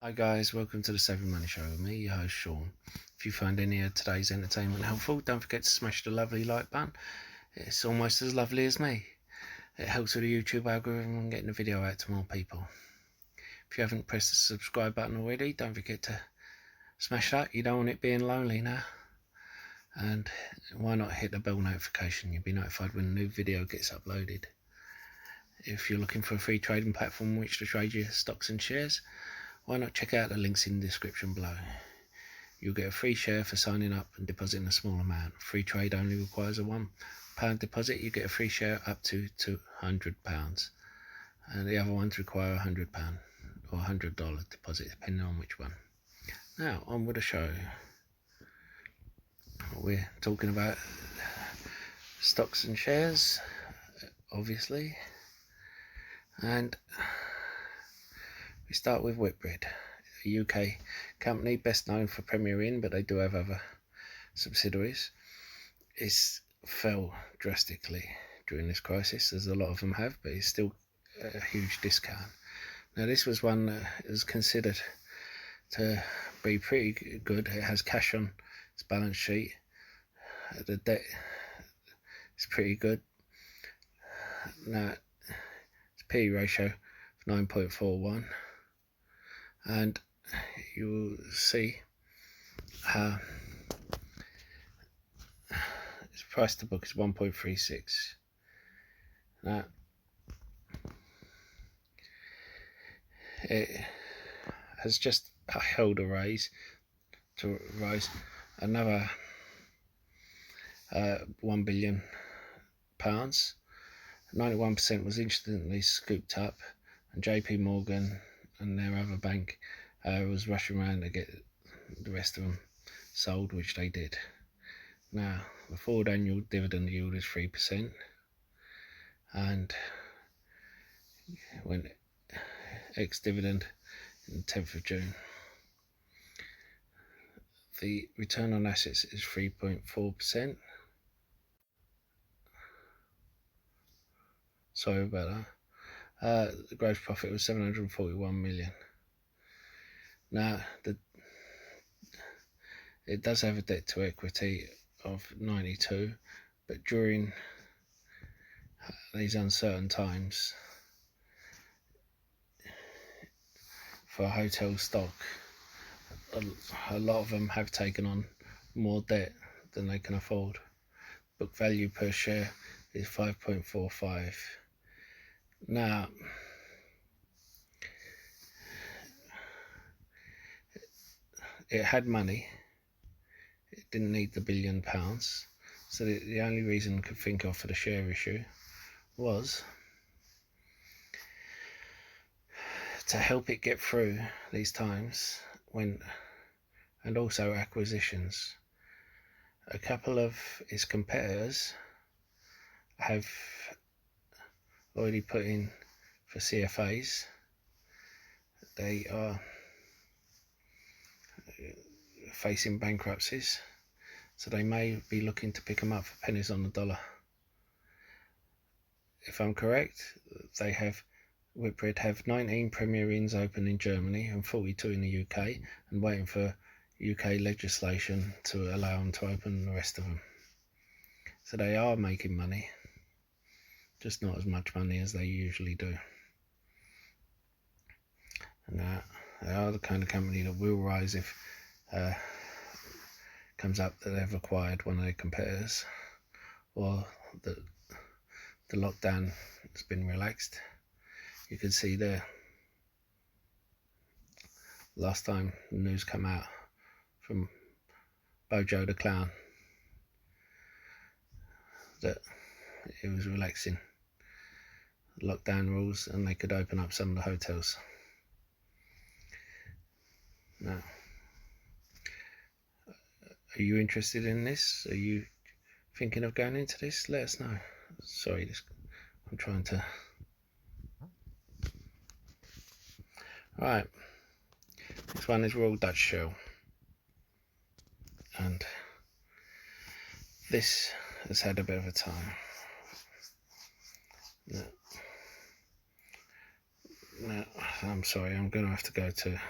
Hi guys, welcome to the Saving Money Show with me, your host Sean. If you find any of today's entertainment helpful, don't forget to smash the lovely like button. It's almost as lovely as me. It helps with the YouTube algorithm and getting the video out to more people. If you haven't pressed the subscribe button already, don't forget to smash that. You don't want it being lonely now. And why not hit the bell notification? You'll be notified when a new video gets uploaded. If you're looking for a free trading platform in which to trade your stocks and shares, why not check out the links in the description below. You'll get a free share for signing up and depositing a small amount. Free trade only requires a £1 deposit. You get a free share up to £200, and the other ones require £100 or $100 deposit, depending on which one. Now on with the show. We're talking about stocks and shares, obviously, and we start with Whitbread, a UK company best known for Premier Inn, but they do have other subsidiaries. It fell drastically during this crisis, as a lot of them have, but it's still a huge discount. Now this was one that is considered to be pretty good. It has cash on its balance sheet. The debt is pretty good. Now its PE ratio of 9.41, and you will see how its price to book is 1.36. Now it has just held a raise to rise another £1 billion. 91% was instantly scooped up, and JP Morgan and their other bank was rushing around to get the rest of them sold, which they did. Now the forward annual dividend yield is 3%, and when ex-dividend in the 10th of June, the return on assets is 3.4%. Sorry about that. The gross profit was 741 million. Now it does have a debt to equity of 92, but during these uncertain times for a hotel stock, a lot of them have taken on more debt than they can afford. Book value per share is 5.45. Now it had money, it didn't need the £1 billion, so the only reason I could think of for the share issue was to help it get through these times, and also acquisitions. A couple of its competitors have already put in for CFAs. They are facing bankruptcies, so they may be looking to pick them up for pennies on the dollar. If I'm correct, Whitbread have 19 Premier Inns open in Germany and 42 in the UK, and waiting for UK legislation to allow them to open the rest of them. So they are making money, just not as much money as they usually do. And they are the kind of company that will rise if comes up that they've acquired one of their competitors, or that the lockdown has been relaxed. You can see there, last time the news came out from Bojo the Clown, that it was relaxing lockdown rules and they could open up some of the hotels. Now, are you interested in this? Are you thinking of going into this? Let us know. Sorry, I'm trying to... Right, this one is Royal Dutch Shell, and this has had a bit of a time. Now, I'm sorry, I'm going to have to go to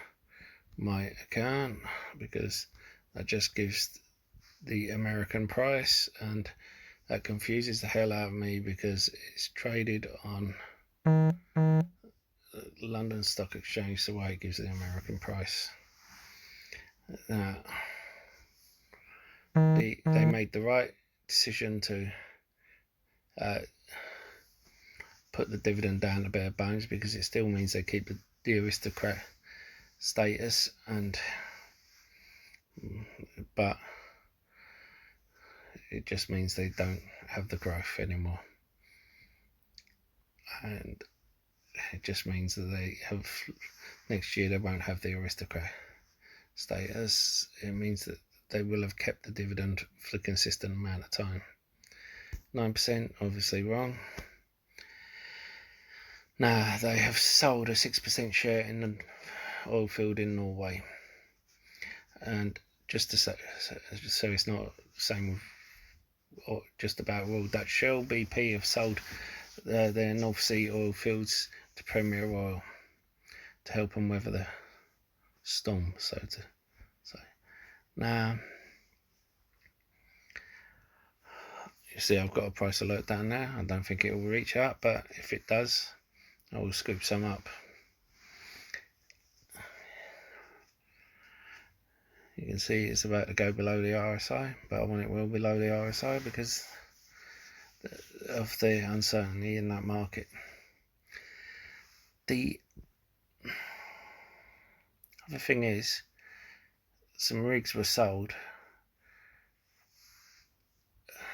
my account, because that just gives the American price, and that confuses the hell out of me because it's traded on London Stock Exchange, the way it gives the American price. Now, they made the right decision to put the dividend down to bare bones, because it still means they keep the aristocrat status, but it just means they don't have the growth anymore, and it just means that they have, next year they won't have the aristocrat status. It means that they will have kept the dividend for a consistent amount of time. 9%, obviously wrong. Now, they have sold a 6% share in an oil field in Norway, and just to say, so it's not the same with, or just about Royal Dutch Shell, BP have sold their North Sea oil fields to Premier Oil to help them weather the storm, so to say. Now, you see I've got a price alert down there. I don't think it will reach out, but if it does, I will scoop some up. You can see it's about to go below the RSI, but I want it well below the RSI because of the uncertainty in that market. The other thing is, some rigs were sold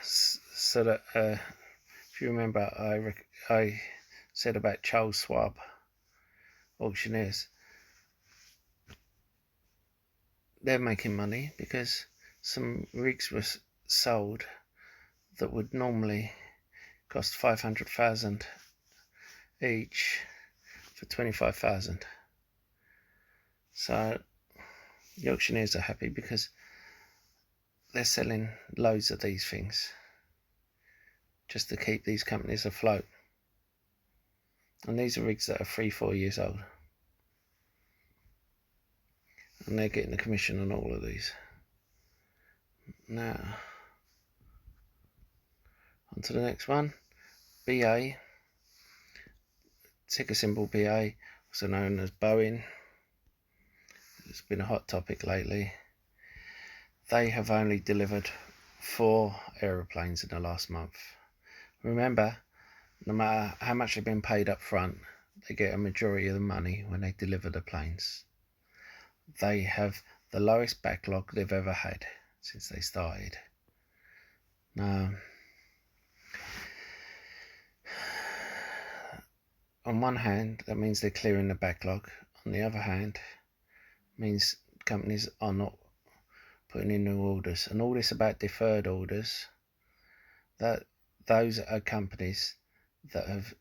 so that if you remember, I said about Charles Schwab auctioneers, they're making money because some rigs were sold that would normally cost 500,000 each for 25,000. So the auctioneers are happy because they're selling loads of these things just to keep these companies afloat. And these are rigs that are 3-4 years old, and they're getting a commission on all of these. Now, on to the next one. BA, ticker symbol BA, also known as Boeing. It's been a hot topic lately. They have only delivered 4 aeroplanes in the last month. Remember, no matter how much they've been paid up front, they get a majority of the money when they deliver the planes. They have the lowest backlog they've ever had since they started. Now, on one hand, that means they're clearing the backlog. On the other hand, means companies are not putting in new orders. And all this about deferred orders, that those are companies that have,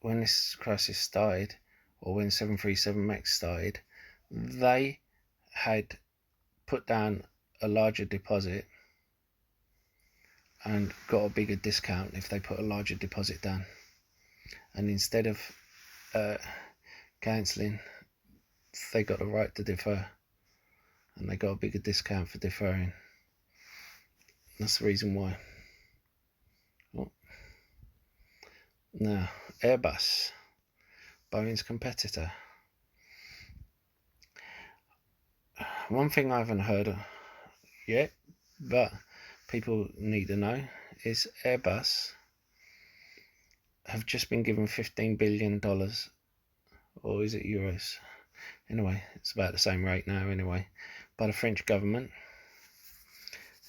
when this crisis started, or when 737 MAX started, they had put down a larger deposit and got a bigger discount if they put a larger deposit down. And instead of cancelling, they got the right to defer, and they got a bigger discount for deferring. That's the reason why. Oh. Now, Airbus, Boeing's competitor. One thing I haven't heard of yet, but people need to know, is Airbus have just been given $15 billion, or is it euros? Anyway, it's about the same rate now anyway, by the French government.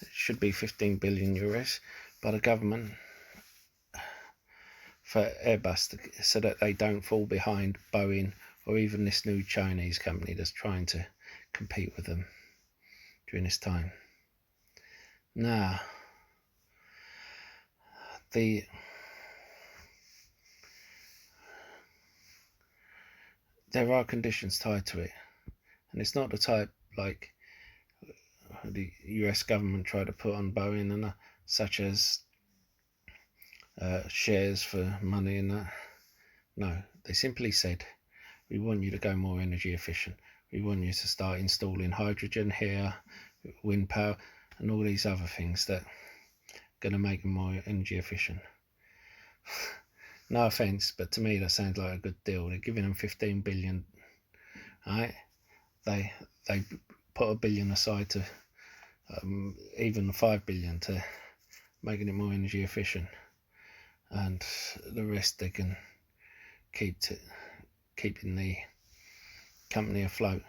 It should be 15 billion euros by the government for Airbus, so that they don't fall behind Boeing or even this new Chinese company that's trying to compete with them during this time. Now, there are conditions tied to it, and it's not the type like the US government tried to put on Boeing, and such as shares for money and that. No, they simply said, we want you to go more energy efficient. we want you to start installing hydrogen here, wind power, and all these other things that are going to make them more energy efficient. No offence, but to me that sounds like a good deal. They're giving them 15 billion, right? They put $1 billion aside to even 5 billion to making it more energy efficient, and the rest they can keeping the company afloat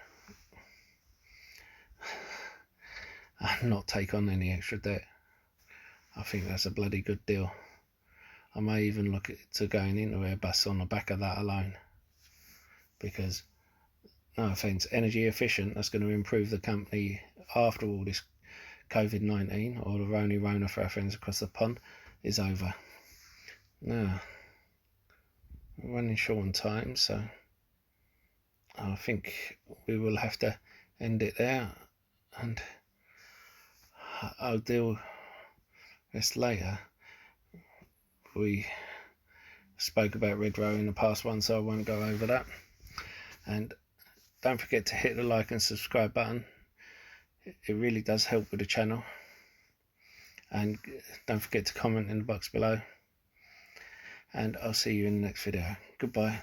and not take on any extra debt. I think that's a bloody good deal. I may even look to going into Airbus on the back of that alone, because, no offence, energy efficient, that's going to improve the company after all this COVID-19 or the Rona for our friends across the pond is over. Now, we're running short on time, so I think we will have to end it there, and I'll deal this later. We spoke about Red Row in the past one, so I won't go over that. And don't forget to hit the like and subscribe button. It really does help with the channel. And don't forget to comment in the box below. And I'll see you in the next video. Goodbye.